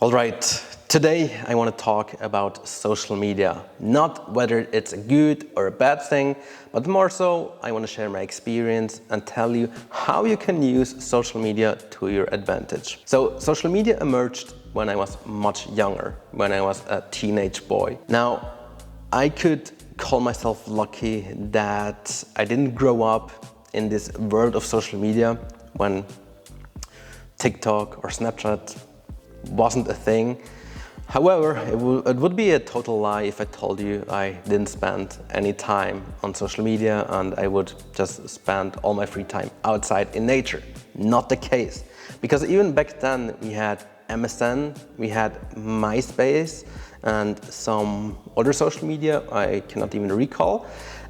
Alright, today I want to talk about social media. Not whether it's a good or a bad thing, but more so I want to share my experience and tell you how you can use social media to your advantage. So social media emerged when I was much younger, when I was a teenage boy. Now, I could call myself lucky that I didn't grow up in this world of social media when TikTok or Snapchat wasn't a thing. However, it would be a total lie if I told you I didn't spend any time on social media and I would just spend all my free time outside in nature. Not the case. Because even back then we had MSN, we had MySpace and some other social media I cannot even recall.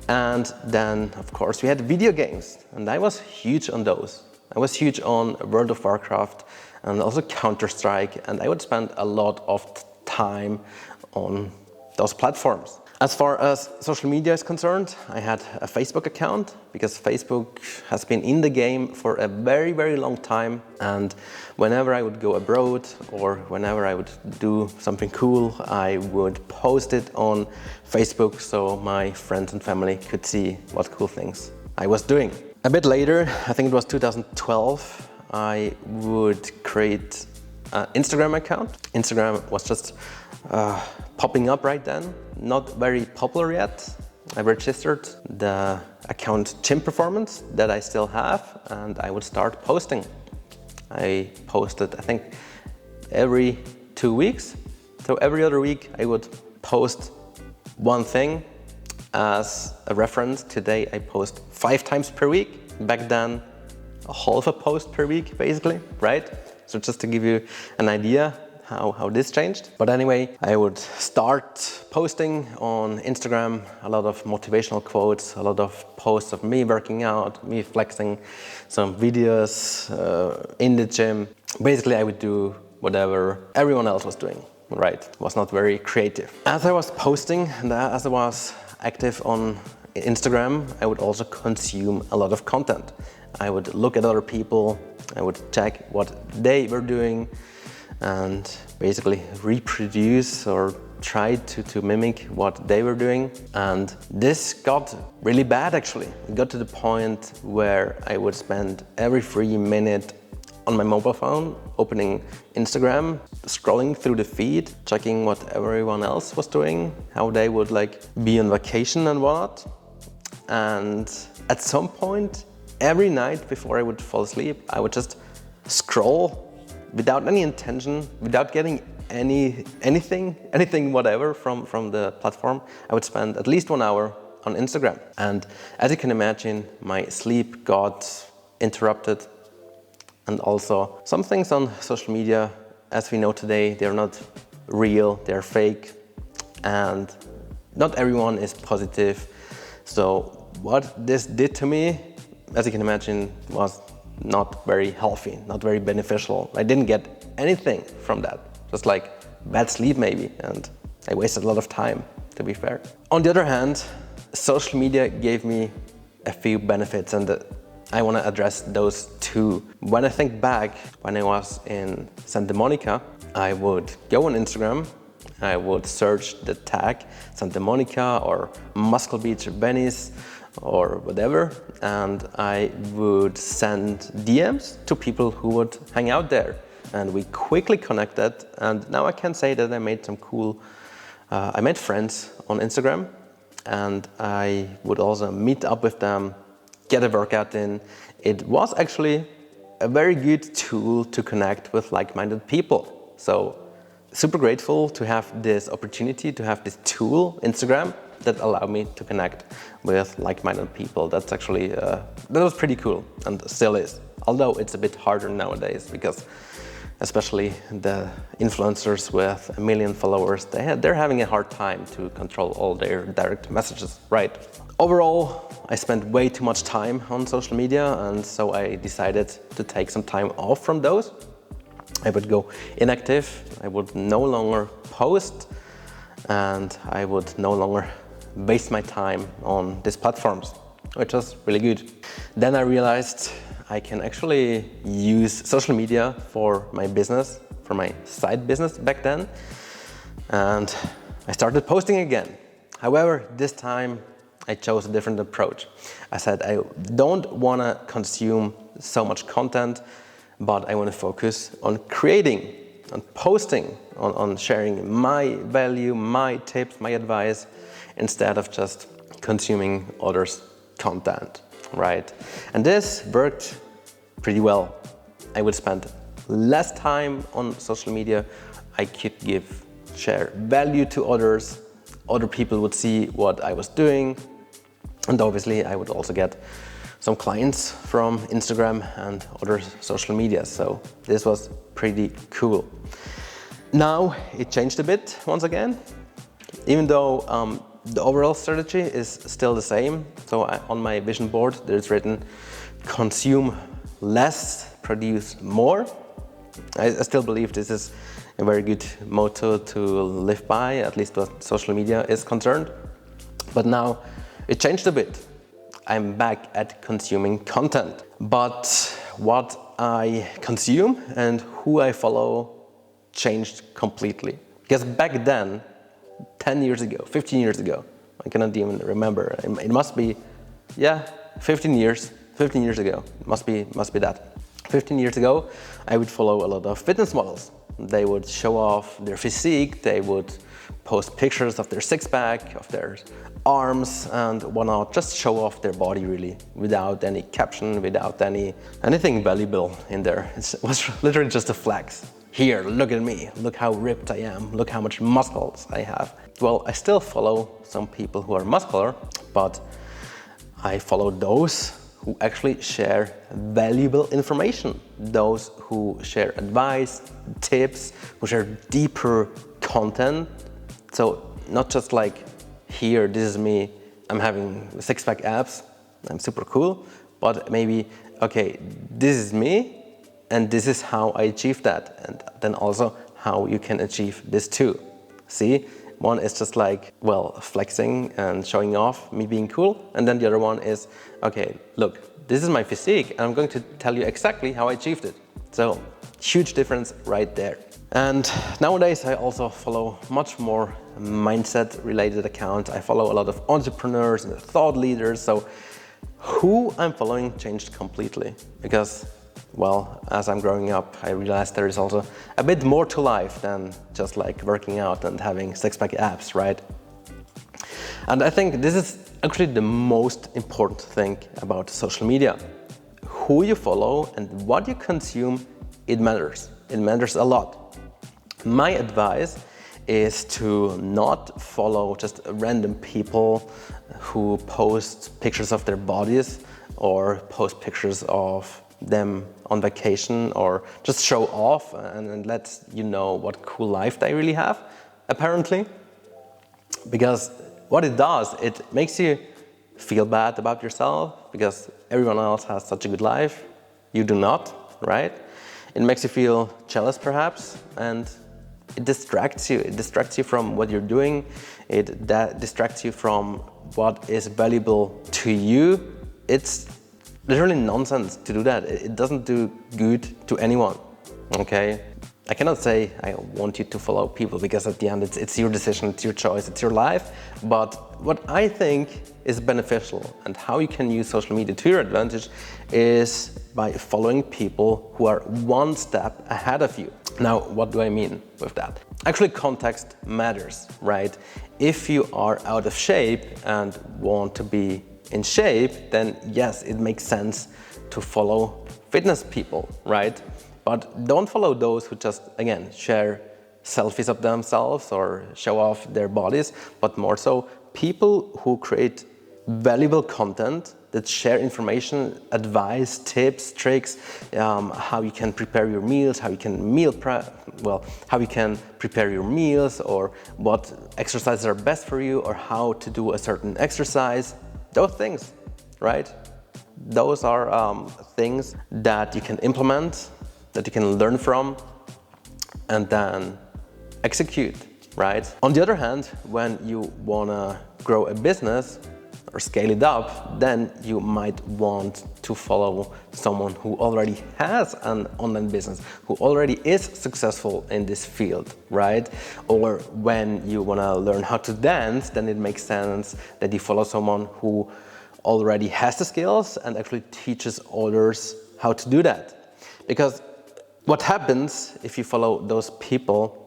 And then, of course, we had video games and I was huge on those. I was huge on World of Warcraft and also Counter-Strike, and I would spend a lot of time on those platforms. As far as social media is concerned, I had a Facebook account because Facebook has been in the game for a very, very long time, and whenever I would go abroad or whenever I would do something cool, I would post it on Facebook so my friends and family could see what cool things I was doing. A bit later, I think it was 2012, I would create an Instagram account. Instagram was just popping up right then, not very popular yet. I registered the account 𝗁𝗶𝗶 that I still have, and I would start posting. I posted, I think, every 2 weeks. So every other week I would post one thing. As a reference, today I post 5 times per week. Back then, a half a post per week, basically, right? So just to give you an idea how this changed. But anyway, I would start posting on Instagram a lot of motivational quotes, a lot of posts of me working out, me flexing, some videos in the gym. Basically, I would do whatever everyone else was doing, right? It was not very creative. As I was posting and as I was active on Instagram, I would also consume a lot of content. I would look at other people, I would check what they were doing and basically reproduce or try to mimic what they were doing. And this got really bad actually. It got to the point where I would spend every free minute on my mobile phone, opening Instagram, scrolling through the feed, checking what everyone else was doing, how they would be on vacation and whatnot. And at some point, every night before I would fall asleep, I would just scroll without any intention, without getting anything whatever from the platform. I would spend at least 1 hour on Instagram. And as you can imagine, my sleep got interrupted. And also some things on social media, as we know today, they're not real, they're fake, and not everyone is positive. So what this did to me, as you can imagine, was not very healthy, not very beneficial. I didn't get anything from that, just bad sleep maybe, and I wasted a lot of time, to be fair. On the other hand, social media gave me a few benefits, and I want to address those too. When I think back, when I was in Santa Monica, I would go on Instagram, I would search the tag Santa Monica or Muscle Beach, Venice, or whatever, and I would send DMs to people who would hang out there. And we quickly connected, and now I can say that I made some cool, I made friends on Instagram, and I would also meet up with them, get a workout in. It was actually a very good tool to connect with like-minded people. So super grateful to have this opportunity, to have this tool, Instagram, that allowed me to connect with like-minded people. That's actually, that was pretty cool and still is. Although it's a bit harder nowadays because especially the influencers with 1 million followers, they're having a hard time to control all their direct messages, right? Overall, I spent way too much time on social media, and so I decided to take some time off from those. I would go inactive, I would no longer post, and I would no longer waste my time on these platforms, which was really good. Then I realized I can actually use social media for my business, for for my side business back then. And I started posting again. However, this time I chose a different approach. I said I don't want to consume so much content, but I want to focus on creating, on posting, on sharing my value, my tips, my advice, instead of just consuming others' content, right? And this worked pretty well. I would spend less time on social media. I could share value to others. Other people would see what I was doing. And obviously I would also get some clients from Instagram and other social media. So this was pretty cool. Now it changed a bit once again, even though the overall strategy is still the same. So on my vision board, there's written, consume less, produce more. I still believe this is a very good motto to live by, at least what social media is concerned. But now it changed a bit. I'm back at consuming content. But what I consume and who I follow changed completely. Because back then, 10 years ago, 15 years ago, I cannot even remember. It must be, yeah, 15 years ago. It must be that. 15 years ago, I would follow a lot of fitness models. They would show off their physique, they would post pictures of their six-pack, of their arms and whatnot, just show off their body really, without any caption, without anything valuable in there. It was literally just a flex. Here, look at me, look how ripped I am, look how much muscles I have. Well, I still follow some people who are muscular, but I follow those who actually share valuable information, those who share advice, tips, who share deeper content. So not just like, here, this is me, I'm having six-pack abs, I'm super cool, but maybe, okay, this is me, and this is how I achieve that, and then also how you can achieve this too. See, one is just like, well, flexing and showing off, me being cool, and then the other one is, okay, look, this is my physique, and I'm going to tell you exactly how I achieved it. So, huge difference right there. And nowadays I also follow much more mindset-related accounts. I follow a lot of entrepreneurs and thought leaders, so who I'm following changed completely. Because, well, as I'm growing up, I realized there is also a bit more to life than just like working out and having six-pack abs, right? And I think this is actually the most important thing about social media. Who you follow and what you consume, it matters. It matters a lot. My advice is to not follow just random people who post pictures of their bodies or post pictures of them on vacation or just show off and let you know what cool life they really have, apparently. Because what it does, it makes you feel bad about yourself because everyone else has such a good life. You do not, right? It makes you feel jealous perhaps, and it distracts you. It distracts you from what you're doing. It distracts you from what is valuable to you. It's literally nonsense to do that. It doesn't do good to anyone, okay? I cannot say I want you to follow people because at the end it's your decision, it's your choice, it's your life. But what I think is beneficial and how you can use social media to your advantage is by following people who are one step ahead of you. Now, what do I mean with that? Actually, context matters, right? If you are out of shape and want to be in shape, then yes, it makes sense to follow fitness people, right? But don't follow those who just, again, share selfies of themselves or show off their bodies, but more so people who create valuable content that share information, advice, tips, tricks, how you can prepare your meals, how you can how you can prepare your meals, or what exercises are best for you, or how to do a certain exercise. Those things, right? Those are things that you can implement, that you can learn from, and then execute, right? On the other hand, when you wanna grow a business, or scale it up, then you might want to follow someone who already has an online business, who already is successful in this field, right? Or when you want to learn how to dance, then it makes sense that you follow someone who already has the skills and actually teaches others how to do that. Because what happens if you follow those people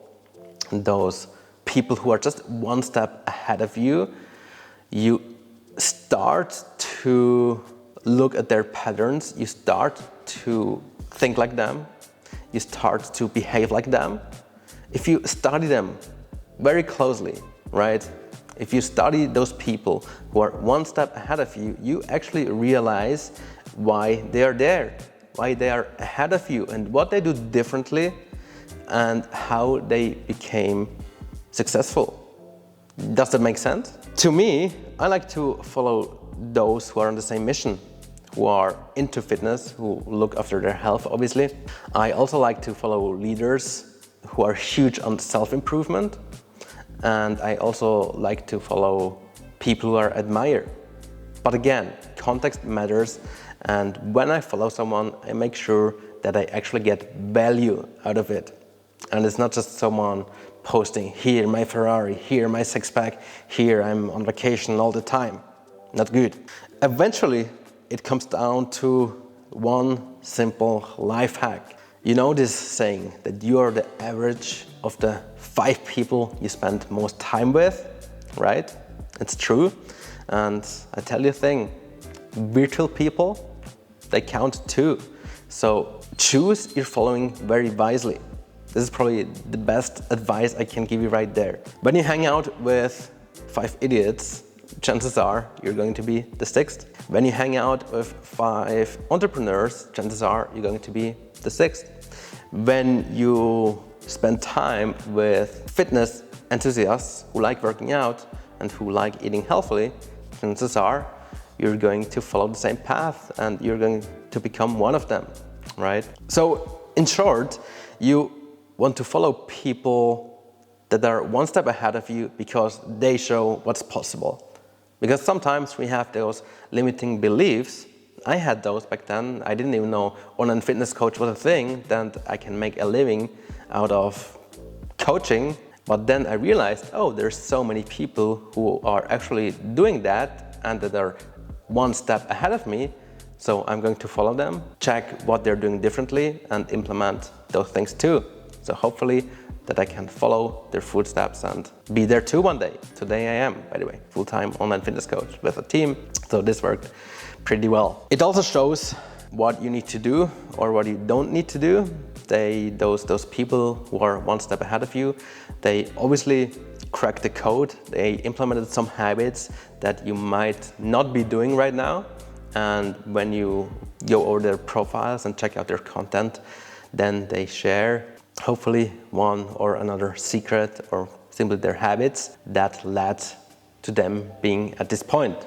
who are just one step ahead of you, you start to look at their patterns, you start to think like them, you start to behave like them. If you study them very closely, right? If you study those people who are one step ahead of you, you actually realize why they are there, why they are ahead of you, and what they do differently, and how they became successful. Does that make sense? To me, I like to follow those who are on the same mission, who are into fitness, who look after their health, obviously. I also like to follow leaders who are huge on self-improvement. And I also like to follow people who I admire. But again, context matters. And when I follow someone, I make sure that I actually get value out of it. And it's not just someone posting, here my Ferrari, here my six-pack, here I'm on vacation all the time. Not good. Eventually, it comes down to one simple life hack. You know this saying that you are the average of the 5 people you spend most time with, right? It's true. And I tell you a thing, virtual people, they count too. So choose your following very wisely. This is probably the best advice I can give you right there. When you hang out with 5 idiots, chances are you're going to be the 6th. When you hang out with 5 entrepreneurs, chances are you're going to be the 6th. When you spend time with fitness enthusiasts who like working out and who like eating healthily, chances are you're going to follow the same path and you're going to become one of them, right? So in short, you want to follow people that are one step ahead of you because they show what's possible. Because sometimes we have those limiting beliefs. I had those back then. I didn't even know online fitness coach was a thing, that I can make a living out of coaching. But then I realized, oh, there's so many people who are actually doing that and that are one step ahead of me. So I'm going to follow them, check what they're doing differently and implement those things too. So hopefully that I can follow their footsteps and be there too one day. Today I am, by the way, full-time online fitness coach with a team. So this worked pretty well. It also shows what you need to do or what you don't need to do. Those people who are one step ahead of you, they obviously cracked the code. They implemented some habits that you might not be doing right now. And when you go over their profiles and check out their content, then they share hopefully one or another secret or simply their habits that led to them being at this point,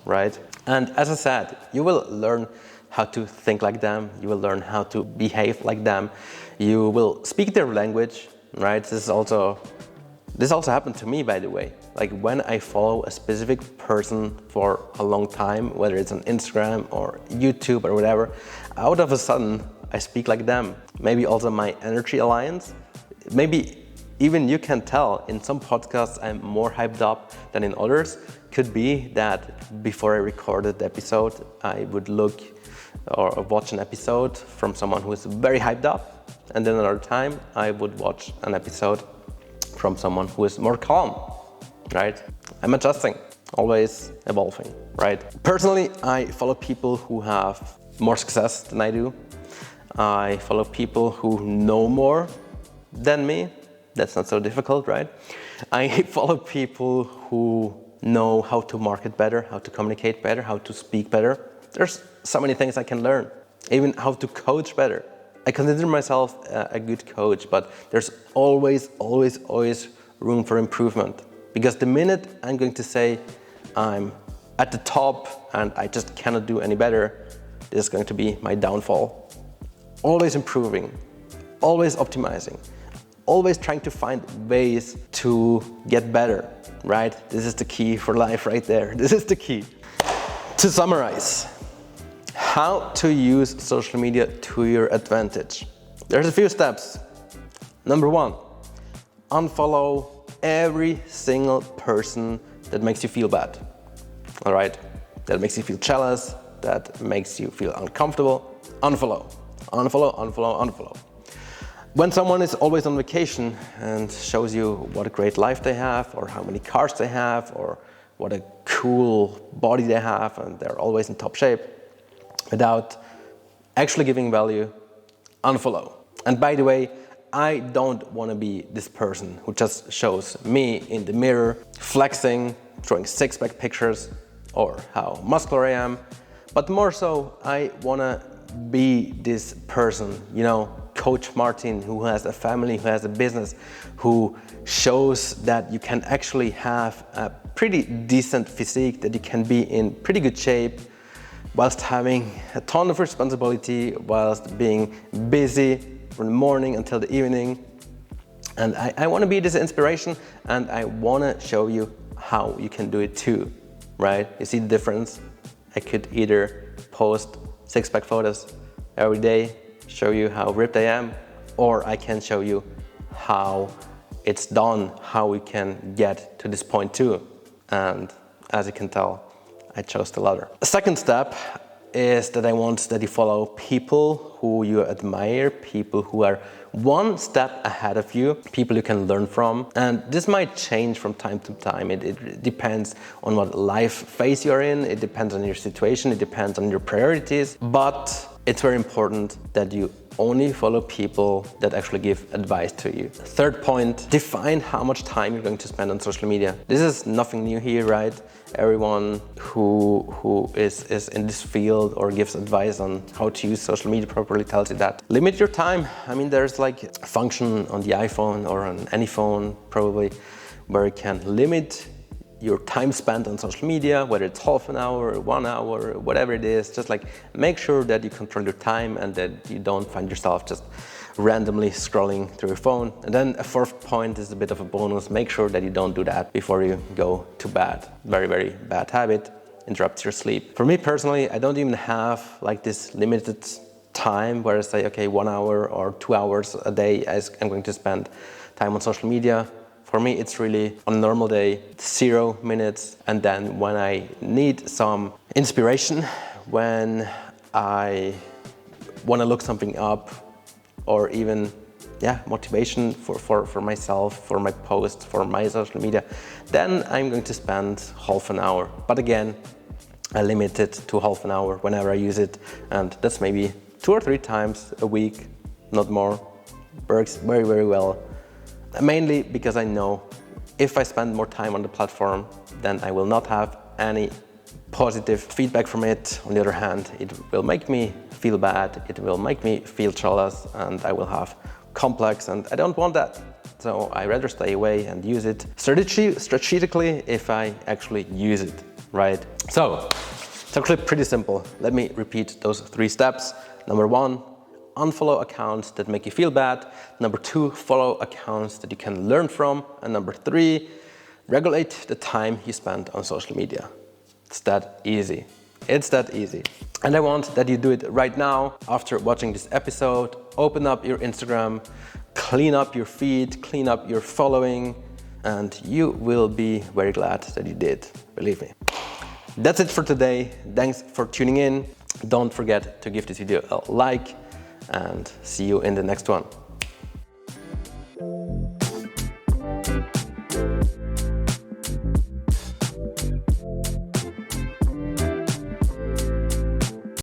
right? And as I said, you will learn how to think like them, you will learn how to behave like them, you will speak their language, right? This also happened to me, by the way. Like when I follow a specific person for a long time, whether it's on Instagram or YouTube or whatever, out of a sudden I speak like them. Maybe also my energy aligns. Maybe even you can tell in some podcasts I'm more hyped up than in others. Could be that before I recorded the episode, I would look or watch an episode from someone who is very hyped up, and then another time I would watch an episode from someone who is more calm, right? I'm adjusting, always evolving, right? Personally, I follow people who have more success than I do. I follow people who know more than me. That's not so difficult, right? I follow people who know how to market better, how to communicate better, how to speak better. There's so many things I can learn, even how to coach better. I consider myself a good coach, but there's always room for improvement. Because the minute I'm going to say I'm at the top and I just cannot do any better, this is going to be my downfall. Always improving, always optimizing, always trying to find ways to get better, right? This is the key for life right there. This is the key. To summarize, how to use social media to your advantage. There's a few steps. Number 1, unfollow every single person that makes you feel bad. All right? That makes you feel jealous, that makes you feel uncomfortable. Unfollow, unfollow, unfollow, unfollow. When someone is always on vacation and shows you what a great life they have, or how many cars they have, or what a cool body they have, and they're always in top shape, without actually giving value, unfollow. And by the way, I don't want to be this person who just shows me in the mirror flexing, showing six-pack pictures, or how muscular I am, but more so, I want to be this person, you know, Coach Martin, who has a family, who has a business, who shows that you can actually have a pretty decent physique, that you can be in pretty good shape, whilst having a ton of responsibility, whilst being busy from the morning until the evening. And I want to be this inspiration, and I want to show you how you can do it too, right? You see the difference? I could either post six-pack photos every day, show you how ripped I am, or I can show you how it's done, how we can get to this point too. And as you can tell, I chose the latter. The second step is that I want that you follow people who you admire, people who are one step ahead of you, people you can learn from. And this might change from time to time. It depends on what life phase you're in, it depends on your situation, it depends on your priorities, but it's very important that you only follow people that actually give advice to you. Third point, define how much time you're going to spend on social media. This is nothing new here, right? Everyone who is in this field or gives advice on how to use social media properly tells you that. Limit your time. I mean, there's like a function on the iPhone or on any phone probably where you can limit your time spent on social media, whether it's half an hour, 1 hour, whatever it is. Just like make sure that you control your time and that you don't find yourself just randomly scrolling through your phone. And then a fourth point is a bit of a bonus. Make sure that you don't do that before you go to bed. Very, very bad habit, interrupts your sleep. For me personally, I don't even have like this limited time where I say, okay, 1 hour or 2 hours a day I'm going to spend time on social media. For me, it's really on a normal day, 0 minutes. And then when I need some inspiration, when I want to look something up, or even motivation for myself, for my posts, for my social media, then I'm going to spend half an hour. But again, I limit it to half an hour whenever I use it. And that's maybe 2 or 3 times a week, not more. Works very, very well. Mainly because I know if I spend more time on the platform, then I will not have any positive feedback from it. On the other hand, it will make me feel bad, it will make me feel jealous, and I will have complex, and I don't want that. So I rather stay away and use it strategically if I actually use it, right? So it's actually pretty simple. Let me repeat those 3 steps. Number 1, unfollow accounts that make you feel bad. Number 2, follow accounts that you can learn from. And number 3, regulate the time you spend on social media. It's that easy. It's that easy. And I want that you do it right now after watching this episode. Open up your Instagram, clean up your feed, clean up your following, and you will be very glad that you did, believe me. That's it for today. Thanks for tuning in. Don't forget to give this video a like, and see you in the next one.